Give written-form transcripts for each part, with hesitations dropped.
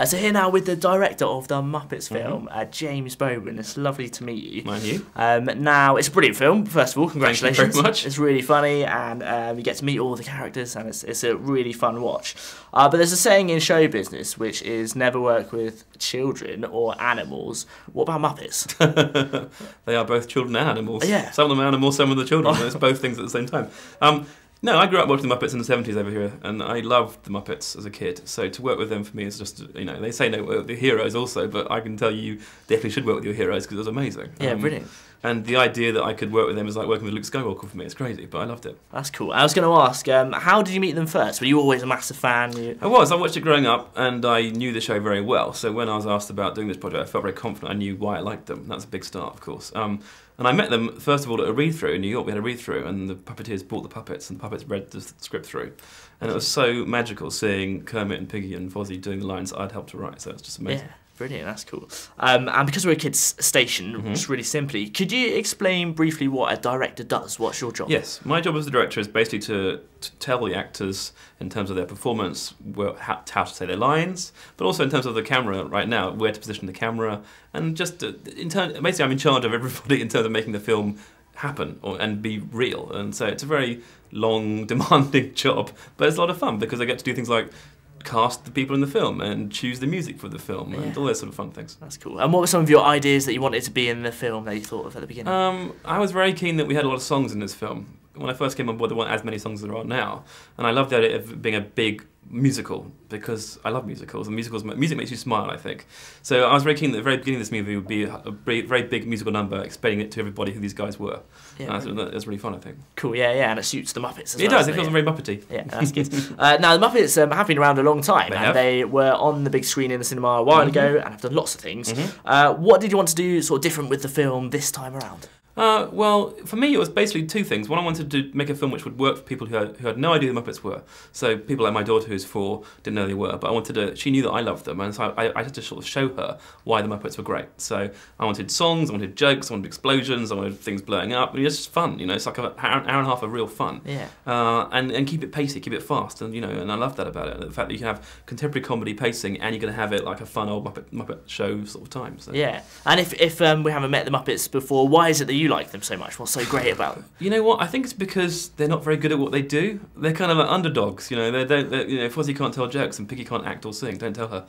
So here now with the director of the Muppets film, James Bobin. It's lovely to meet you. Mind you. Now, it's a brilliant film, first of all, congratulations. Thank you very much. It's really funny, and you get to meet all the characters, and it's a really fun watch. But there's a saying in show business, which is never work with children or animals. What about Muppets? They are both children and animals. Yeah. Some of them are animals, some of them are children. It's both things at the same time. No, I grew up watching the Muppets in the 70s over here, and I loved the Muppets as a kid. So to work with them for me is just, you know, they say no work with the heroes also, but I can tell you definitely should work with your heroes because it was amazing. Yeah, brilliant. And the idea that I could work with them is like working with Luke Skywalker for me. It's crazy, but I loved it. That's cool. I was going to ask, how did you meet them first? Were you always a massive fan? I was. I watched it growing up, and I knew the show very well. So when I was asked about doing this project, I felt very confident. I knew why I liked them. That's a big start, of course. And I met them, first of all, at a read-through in New York. We had a read-through, and the puppeteers brought the puppets, and the puppets read the script through. And it was so magical seeing Kermit and Piggy and Fozzie doing the lines I'd helped to write, so it's just amazing. Yeah, brilliant, that's cool. And because we're a kids' station, just really simply, could you explain briefly what a director does? What's your job? Yes, my job as the director is basically to tell the actors, in terms of their performance, how to say their lines, but also in terms of the camera right now, where to position the camera, and just basically I'm in charge of everybody in terms of making the film happen and be real. And so it's a very long, demanding job, but it's a lot of fun because I get to do things like cast the people in the film and choose the music for the film and all those sort of fun things. That's cool. And what were some of your ideas that you wanted to be in the film that you thought of at the beginning? I was very keen that we had a lot of songs in this film. When I first came on board, there weren't as many songs as there are now, and I loved the idea of being a big musical because I love musicals, and music makes you smile, I think. So I was very keen that at the very beginning of this movie would be a very big musical number, explaining it to everybody who these guys were. Yeah, that's really fun, I think. Cool, yeah, and it suits the Muppets as well. It does. It feels very Muppety. Yeah, that's good. Now the Muppets have been around a long time, and they were on the big screen in the cinema a while ago, and have done lots of things. What did you want to do sort of different with the film this time around? Well, for me it was basically two things. One, I wanted to make a film which would work for people who had no idea who the Muppets were. So people like my daughter, who's 4, didn't know they were, but she knew that I loved them, and so I had to sort of show her why the Muppets were great. So I wanted songs, I wanted jokes, I wanted explosions, I wanted things blowing up. It's just fun, you know. It's like an hour and a half of real fun. Yeah. And keep it pacey, keep it fast, and and I love that about it. The fact that you can have contemporary comedy pacing, and you're going to have it like a fun old Muppet show sort of time. So. Yeah. And if we haven't met the Muppets before, why is it that you like them so much? What's so great about them? You know what? I think it's because they're not very good at what they do. They're kind of like underdogs. You know, Fozzie can't tell jokes and Piggy can't act or sing. Don't tell her.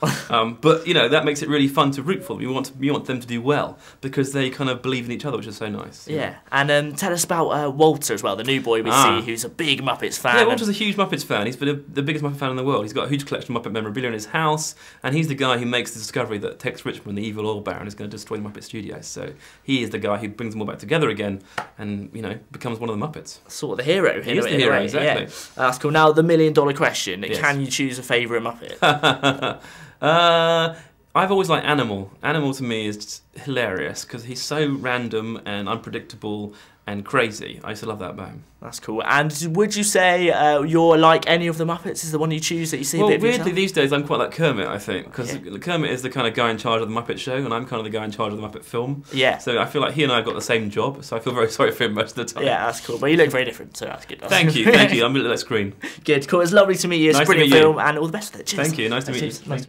But that makes it really fun to root for them. You want them to do well because they kind of believe in each other, which is so nice. Yeah. And tell us about Walter as well, the new boy we see, who's a big Muppets fan. Yeah, Walter's a huge Muppets fan. He's been the biggest Muppet fan in the world. He's got a huge collection of Muppet memorabilia in his house, and he's the guy who makes the discovery that Tex Richmond, the evil oil baron, is going to destroy the Muppet Studios. So he is the guy who brings them all back together again, and becomes one of the Muppets. Sort of the hero. He is the hero, exactly. Yeah. That's cool. Now the $1 million question: can you choose a favourite Muppet? I've always liked Animal. Animal to me is just hilarious because he's so random and unpredictable and crazy. I used to love that about him. That's cool. And would you say you're like any of the Muppets? Is the one you choose that you see a bit of yourself? Weirdly these days I'm quite like Kermit, I think, because Kermit is the kind of guy in charge of the Muppet show, and I'm kind of the guy in charge of the Muppet film. Yeah. So I feel like he and I have got the same job, so I feel very sorry for him most of the time. Yeah, that's cool. But you look very different, so that's good. Thank you, thank you. I'm a little less green. Good, cool. It's lovely to meet you. It's a brilliant film, and all the best with it. Cheers. Thank you. Nice to meet you. Nice.